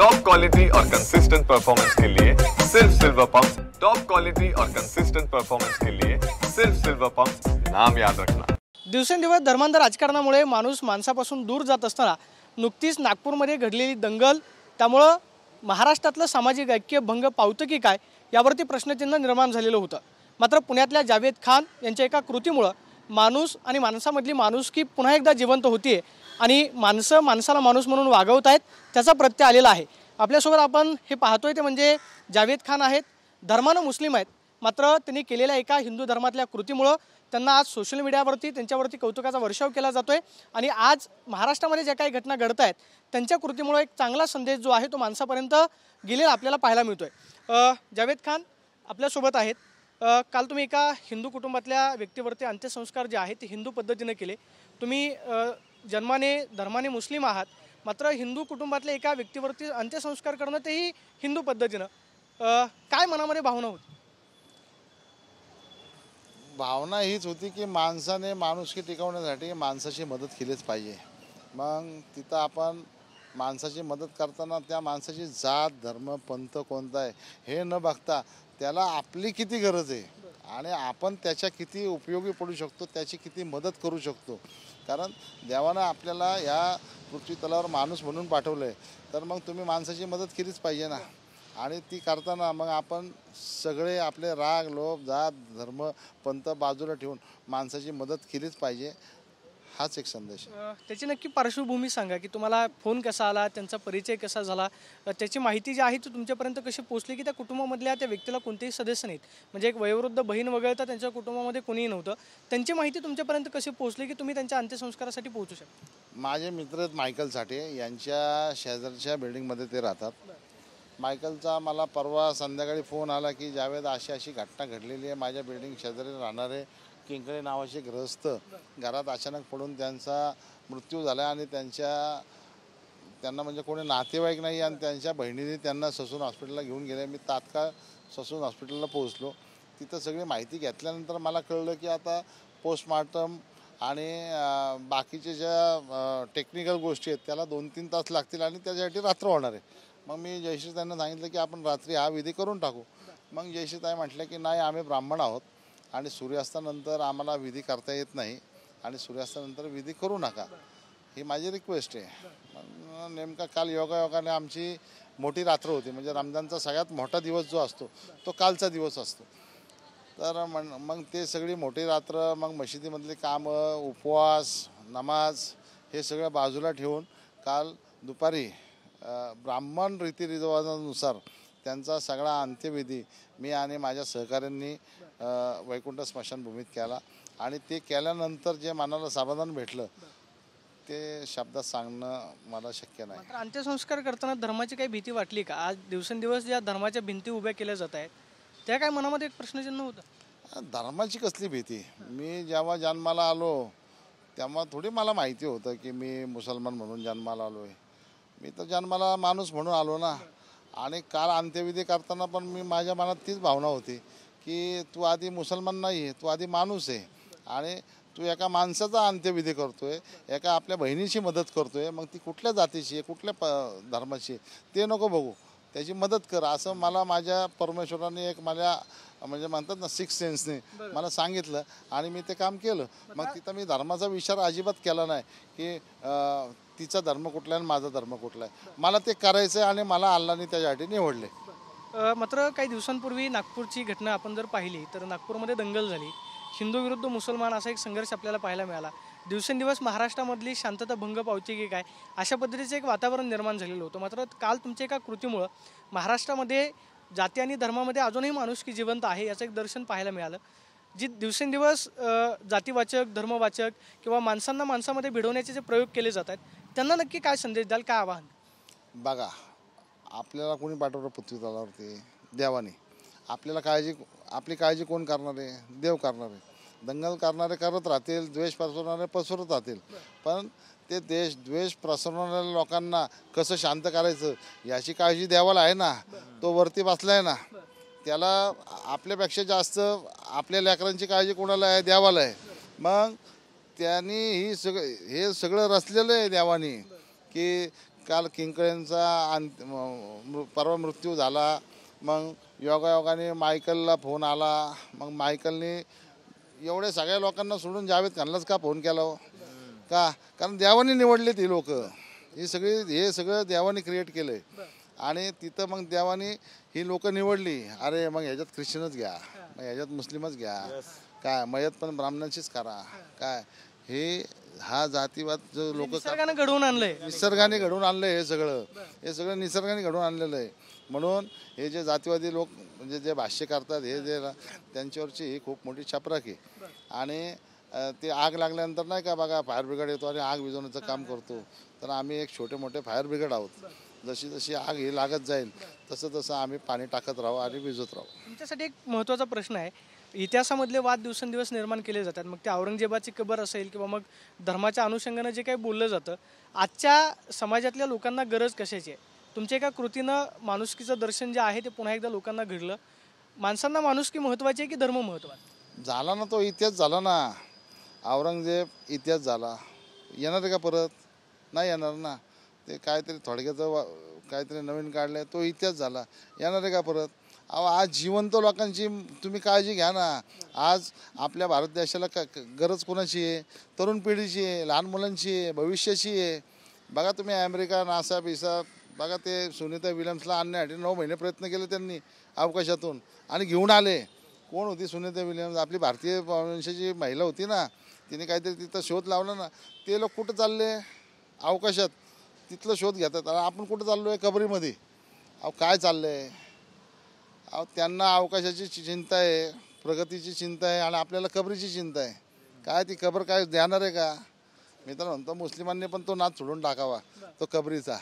Top quality और consistent performance के लिए सिर्फ सिल्वर पंप्स। टॉप क्वालिटी और कंसिस्टेंट परफॉर्मेंस के लिए सिर्फ सिल्वर पंप्स, नाम याद रखना। दिवसेंदिवस धर्मांध राजकारणामुळे माणूस माणसापासून दूर जात असताना नुकतीच नागपूरमध्ये घडलेली दंगल, त्यामुळे महाराष्ट्रातलं सामाजिक ऐक्य भंग पावतं की काय यावरती प्रश्नचिन्ह निर्माण झालेलं होतं। मात्र पुण्यातल्या जावेद खान यांच्या एका कृतीमुळे माणूस आणि माणसामधली माणुसकी पुन्हा एकदा जिवंत होतीये आणि माणसं माणसाला माणूस म्हणून वागवत आहेत, त्याचा प्रत्यय आलेला आहे। आपल्यासोबत आपण हे पाहतोय ते म्हणजे जावेद खान आहेत, धर्मानं मुस्लिम आहेत, मात्र त्यांनी केलेल्या एका हिंदू धर्मातल्या कृतीमुळे त्यांना आज सोशल मीडियावरती त्यांच्यावरती कौतुकाचा वर्षाव केला जातोय आणि आज महाराष्ट्रामध्ये ज्या काही घटना घडत आहेत त्यांच्या कृतीमुळे एक चांगला संदेश जो आहे तो माणसापर्यंत गेलेला आपल्याला पाहायला मिळतोय। जावेद खान आपल्यासोबत आहेत। काल तुम्ही एका हिंदू कुटुंबातल्या व्यक्तीवरती अंत्यसंस्कार जे आहेत ते हिंदू पद्धतीने केले। तुम्ही जन्माने धर्माने मुस्लिम आहात, मात्र हिंदू कुटुंबातल्या एका व्यक्तीवरती अंत्यसंस्कार करणं तेही हिंदू पद्धतीनं, काय मनामध्ये भावना होती? भावना हीच होती की माणसाने माणुसकी टिकवण्यासाठी माणसाची मदत केलीच पाहिजे। मग तिथं आपण माणसाची मदत करताना त्या माणसाची जात धर्म पंथ कोणता आहे हे न बघता त्याला आपली किती गरज आहे आणि आपण त्याच्या किती उपयोगी पडू शकतो, त्याची किती मदत करू शकतो। कारण देवानं आपल्याला या पृथ्वी तलावर माणूस म्हणून पाठवलं आहे, तर मग तुम्ही माणसाची मदत केलीच पाहिजे ना। आणि ती करताना मग आपण सगळे आपले राग लोभ जात धर्म पंथ बाजूला ठेवून माणसाची मदत केलीच पाहिजे, हाच एक संदेश। त्याची नक्की पार्श्वभूमी सांगा की तुम्हाला फोन कसा आला, त्यांचा परिचय कसा झाला, त्याची माहिती जी आहे ती तुमच्यापर्यंत कशी पोहोचली की त्या कुटुंबामधल्या त्या व्यक्तीला कोणतेही सदस्य नाहीत, म्हणजे एक वयोवृद्ध बहीण वगळता त्यांच्या कुटुंबामध्ये कोणीही नव्हतं, त्यांची माहिती तुमच्यापर्यंत कशी पोहोचली की तुम्ही त्यांच्या अंत्यसंस्कारासाठी पोहोचू शकता? माझे मित्र आहेत मायकल साठे, यांच्या शेजारच्या बिल्डिंगमध्ये ते राहतात। मायकलचा मला परवा संध्याकाळी फोन आला की जावेद अशी अशी घटना घडलेली आहे, माझ्या बिल्डिंग शेजारी राहणारे किंकळे नावाचे ग्रस्त घरात अचानक पडून त्यांचा मृत्यू झाला आणि त्यांना म्हणजे कोणी नातेवाईक नाही आणि त्यांच्या बहिणीने त्यांना ससून हॉस्पिटलला घेऊन गेले। मी तात्काळ ससून हॉस्पिटलला पोहोचलो, तिथं सगळी माहिती घेतल्यानंतर मला कळलं की आता पोस्टमार्टम आणि बाकीचे ज्या टेक्निकल गोष्टी आहेत त्याला 2-3 तास लागतील आणि त्याच्यासाठी रात्र होणार आहे। मग मी जयश्री त्यांना सांगितलं की आपण रात्री हा विधी करून टाकू। मग जयश्री ताई म्हटलं की नाही, आम्ही ब्राह्मण आहोत आणि सूर्यास्तानंतर आम्हाला विधी करता येत नाही आणि सूर्यास्तानंतर विधी करू नका, ही माझी रिक्वेस्ट आहे। नेमका काल योगायोगाने आमची मोठी रात्र होती, म्हणजे रमजानचा सगळ्यात मोठा दिवस जो असतो तो कालचा दिवस असतो। तर मग ते सगळी मोठी रात्र, मग मशिदीमधली कामं उपवास नमाज हे सगळं बाजूला ठेवून काल दुपारी ब्राह्मण रीतिरिवाजानुसार त्यांचा सगळा अंत्यविधी मी आणि माझ्या सहकाऱ्यांनी वैकुंठ स्मशानभूमीत केला आणि ते केल्यानंतर जे मनाला समाधान भेटलं ते शब्दात सांगणं मला शक्य नाही। मात्र अंत्यसंस्कार करताना धर्माची काही भीती वाटली का? आज दिवसेंदिवस ज्या धर्माच्या भिंती उभ्या केल्या जात आहेत त्या काय मनामध्ये एक प्रश्नचिन्ह होतं? धर्माची कसली भीती? मी जेव्हा जन्माला आलो तेव्हा थोडी मला माहिती होतं की मी मुसलमान म्हणून जन्माला आलो आहे। मी तर जन्माला माणूस म्हणून आलो ना। आणि काल अंत्यविधी करताना पण माझ्या मनात तीच भावना होती की तू आधी मुसलमान नाही आहे, तू आधी माणूस आहे आणि तू एका माणसाचा अंत्यविधी करतोय, एका आपल्या बहिणीची मदत करतोय, मग ती कुठल्या जातीची आहे कुठल्या धर्माची आहे ते नको बघू, त्याची मदत कर, असं मला माझ्या परमेश्वराने एक मला म्हणजे म्हणतात ना सिक्स सेन्सने मला सांगितलं आणि मी ते काम केलं। मग तिथं मी धर्माचा विचार अजिबात केला नाही की तिचा धर्म कुठला आहे आणि माझा धर्म कुठला आहे, मला ते करायचं आणि मला अल्लाने त्याच्यासाठी निवडले। मात्र काही दिवसांपूर्वी नागपूरची घटना आपण जर पाहिली तर नागपूरमध्ये दंगल झाली, हिंदू विरुद्ध मुसलमान असा एक संघर्ष आपल्याला पाहायला मिळाला। दिवसेंदिवस महाराष्ट्रामधली शांतता भंग पावते की काय अशा पद्धतीचं एक वातावरण निर्माण झालेलं होतं। मात्र काल तुमच्या एका कृतीमुळं महाराष्ट्रामध्ये जाती आणि धर्मामध्ये अजूनही माणुसकी जिवंत आहे याचं एक दर्शन पाहायला मिळालं। जी दिवसेंदिवस जातीवाचक धर्मवाचक किंवा माणसांना माणसामध्ये भिडवण्याचे जे प्रयोग केले जात आहेत त्यांना नक्की काय संदेश द्याल, काय आवाहन? बघा, आपल्याला कोणी पाठवलं पृथ्वी तलावरती? देवाने। आपली काळजी कोण करणार आहे? देव करणार आहे। दंगल करणारे करत राहतील, द्वेष पसरवणारे पसरत राहतील, पण ते द्वेष पसरवणाऱ्या लोकांना कसं शांत करायचं याची काळजी देवाला आहे ना। तो वरती बसला आहे ना, त्याला आपल्यापेक्षा जास्त आपल्या लेकरांची काळजी कोणाला आहे? देवाला आहे। मग त्यांनी हे सगळं रचलेलं आहे देवाने की काल किंकळेंचा परवा मृत्यू झाला, मग योगायोगाने मायकलला फोन आला, मग मायकलने एवढे सगळ्या लोकांना सोडून जावेद खानलाच का फोन केला हो? का? कारण देवाने निवडले ती लोक, हे सगळं देवाने क्रिएट केलं आहे आणि तिथं मग देवाने ही लोक निवडली. अरे मग ह्याच्यात ख्रिश्चनच घ्या, मग ह्याच्यात मुस्लिमच घ्या, काय मयत पण ब्राह्मणांचीच करा, काय हे हा जातीवाद जो लोक निसर्गाने घडवून आणलंय, निसर्गाने घडवून आणलंय, हे सगळं निसर्गाने घडवून आणलेलं आहे. म्हणून हे जे जातीवादी लोक म्हणजे जे भाष्य करतात हे जे त्यांच्यावरची ही खूप मोठी छापराक आहे. आणि ते आग लागल्यानंतर नाही का बघा फायर ब्रिगेड येतो आणि आग विझवण्याचं काम करतो, तर आम्ही एक छोटे मोठे फायर ब्रिगेड आहोत. जशी जशी आग ही लागत जाईल तसं तसं आम्ही पाणी टाकत राहू आणि विझत राहू. तुमच्यासाठी एक महत्त्वाचा प्रश्न आहे, इतिहासामधले वाद दिवसेंदिवस निर्माण केले जातात, मग ते औरंगजेबाची कबर असेल किंवा मग धर्माच्या अनुषंगानं जे काही बोललं जातं, आजच्या समाजातल्या लोकांना गरज कशाची आहे? तुमच्या एका कृतीनं माणुसकीचं दर्शन जे आहे ते पुन्हा एकदा लोकांना घडलं. माणसांना माणुसकी महत्त्वाची आहे की धर्म महत्त्वाचा? झाला ना तो इतिहास झाला ना, औरंगजेब इतिहास झाला, येणार आहे का परत? नाही येणार ना. ते काहीतरी थोडक्याचं काहीतरी नवीन काढलं, तो इतिहास झाला, येणार आहे का परत? अहो आज जिवंत लोकांची तुम्ही काळजी घ्या ना. आज आपल्या भारत देशाला गरज कोणाची आहे? तरुण पिढीची आहे, लहान मुलांची आहे, भविष्याची आहे. बघा तुम्ही अमेरिका, नासा बिसा, बघा ते सुनीता विल्यम्सला आणण्यासाठी 9 महिने प्रयत्न केले त्यांनी अवकाशातून आणि घेऊन आले. कोण होती सुनीता विल्यम्स? आपली भारतीय वंशाची महिला होती ना, तिने काहीतरी तिथं शोध लावला ना. ते लोक कुठं चालले? अवकाशात तिथलं शोध घेतात. आणि आपण कुठं चाललो आहे? कबरीमध्ये. अहो काय चाललं आहे? अहो त्यांना अवकाशाची चिंता आहे, प्रगतीची चिंता आहे आणि आपल्याला कबरीची चिंता आहे. काय ती कबर काय देणार आहे का? मी तर म्हणतो मुस्लिमांनी पण तो नाद सोडून टाकावा, तो कबरीचा.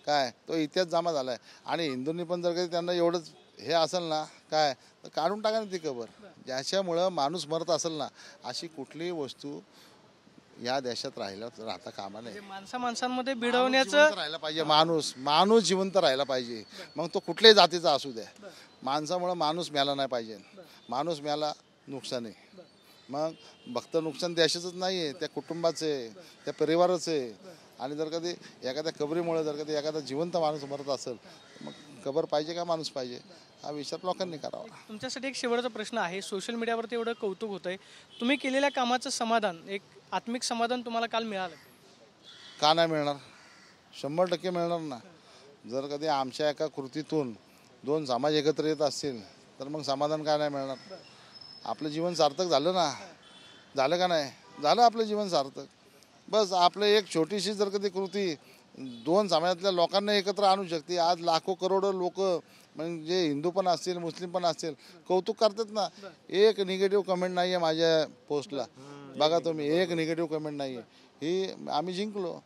काय तो इतिहास जमा झाला आहे. आणि हिंदूंनी पण जर काही त्यांना एवढंच हे असेल ना काय, तर काढून टाका ना ती कबर. ज्याच्यामुळं माणूस मरत असेल ना, अशी कुठलीही वस्तू या देशात राहता कामा नये. माणसांमध्ये भिडवण्याचं राहायला पाहिजे. माणूस जिवंत राहायला पाहिजे, मग तो कुठल्याही जातीचा असू द्या. माणसामुळं माणूस मेला नाही पाहिजे. माणूस मेला नुकसान आहे. मग फक्त नुकसान देशाचंच नाही आहे, त्या कुटुंबाचे, त्या परिवाराचं आहे. आणि जर कधी एखाद्या कबरीमुळे जर कधी एखादा जिवंत माणूस मरत असेल, मग कबर पाहिजे का माणूस पाहिजे, हा विचार लोकांनी करावा. तुमच्यासाठी एक शेवटचा प्रश्न आहे. सोशल मीडियावरती एवढं कौतुक होतंय, तुम्ही केलेल्या कामाचं समाधान, एक आत्मिक समाधान तुम्हाला काल मिळालं का नाही मिळणार? 100% मिळणार ना. जर कधी आमच्या एका कृतीतून 2 समाज एकत्र येत असतील तर मग समाधान काय नाही मिळणार? आपलं जीवन सार्थक झालं ना. झालं का नाही? झालं आपलं जीवन सार्थक. बस आपलं एक छोटीशी जर कधी कृती 2 समाजातल्या लोकांना एकत्र आणू शकते. आज लाखो करोडो लोक म्हणजे हिंदू पण असतील, मुस्लिम पण असतील, कौतुक करतात ना. एक निगेटिव्ह कमेंट नाही आहे माझ्या पोस्टला. बघा तुम्ही, एक निगेटिव्ह कमेंट नाही आहे. ही आम्ही जिंकलो.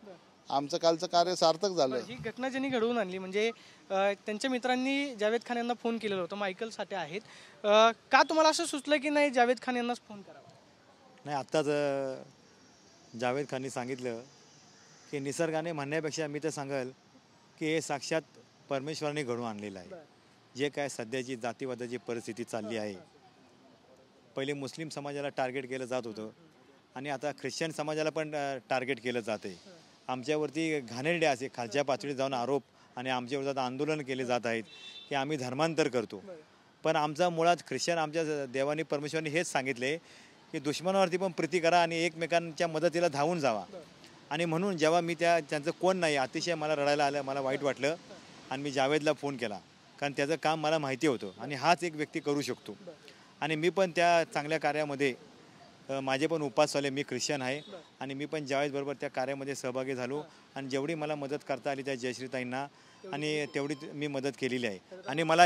आमचं कालचं कार्य सार्थक झालं. ही घटना ज्यांनी घडवून आणली म्हणजे त्यांच्या मित्रांनी जावेद खान यांना फोन केलेला होता, मायकल साठे आहेत. का तुम्हाला असं सुचलं की नाही जावेद खान यांनाच फोन करावा? नाही, आत्ताच जावेद खाननी सांगितलं की निसर्गाने म्हणण्यापेक्षा मी तर सांगेल की हे साक्षात परमेश्वराने घडवून आणलेलं आहे. जे काय सध्याची जातीवादाची परिस्थिती चालली आहे, पहिले मुस्लिम समाजाला टार्गेट केलं जात होतं आणि आता ख्रिश्चन समाजाला पण टार्गेट केलं जात आहे. आमच्यावरती घाणेरडे असे खालच्या पातळीत जाऊन आरोप आणि आमच्यावर आता आंदोलन केले जात आहेत की आम्ही धर्मांतर करतो. पण आमचा मुळात ख्रिश्चन आमच्या देवानी परमेश्वरांनी हेच सांगितले की दुश्मनावरती पण प्रीती करा आणि एकमेकांच्या मदतीला धावून जावा. आणि म्हणून जेव्हा मी त्यांचं कोण नाही, अतिशय मला रडायला आलं, मला वाईट वाटलं आणि मी जावेदला फोन केला. कारण त्याचं काम मला माहिती होतं आणि हाच एक व्यक्ती करू शकतो. आणि मी पण त्या चांगल्या कार्यामध्ये माझे पण उपास झाले. मी ख्रिश्चन आहे आणि मी पण जावेदबरोबर त्या कार्यामध्ये सहभागी झालो आणि जेवढी मला मदत करता आली त्या जयश्रीताईंना आणि तेवढी मी मदत केलेली आहे. आणि मला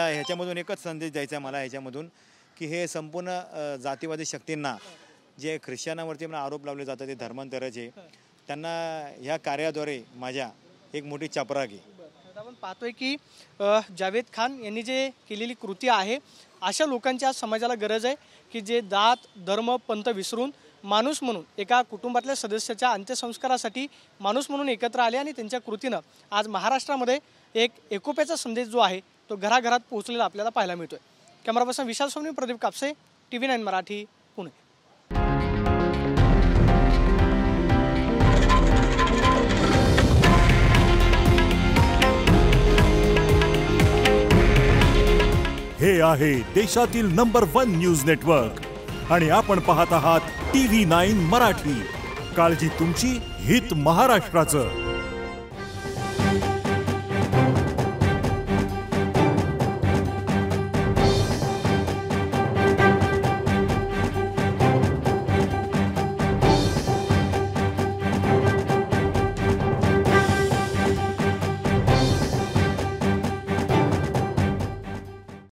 ह्याच्यामधून एकच संदेश द्यायचा आहे मला ह्याच्यामधून की हे संपूर्ण जातीवादी शक्तींना जे ख्रिश्चनावरती मला आरोप लावले जातात ते धर्मांतराचे, त्यांना ह्या कार्याद्वारे माझ्या एक मोठी चपराक आहे. आपण पाहतोय की जावेद खान यांनी जे केलेली कृती आहे, अशा लोकांची आज समाजाला गरज आहे की जे जात धर्म पंथ विसरून माणूस म्हणून एका कुटुंबातल्या सदस्याच्या अंत्यसंस्कारासाठी माणूस म्हणून एकत्र आले आणि त्यांच्या कृतीनं आज महाराष्ट्रामध्ये एक एकोप्याचा संदेश जो आहे तो घराघरात पोहोचलेला आपल्याला पाहायला मिळतोय. कॅमेरा पर्सन विशाल सोमनी, प्रदीप कापसे, TV9 मराठी, पुणे. हे आहे देशातील नंबर 1 न्यूज नेटवर्क आणि आपण पाहत आहात TV9 मराठी. काळजी तुमची, हित महाराष्ट्राचं.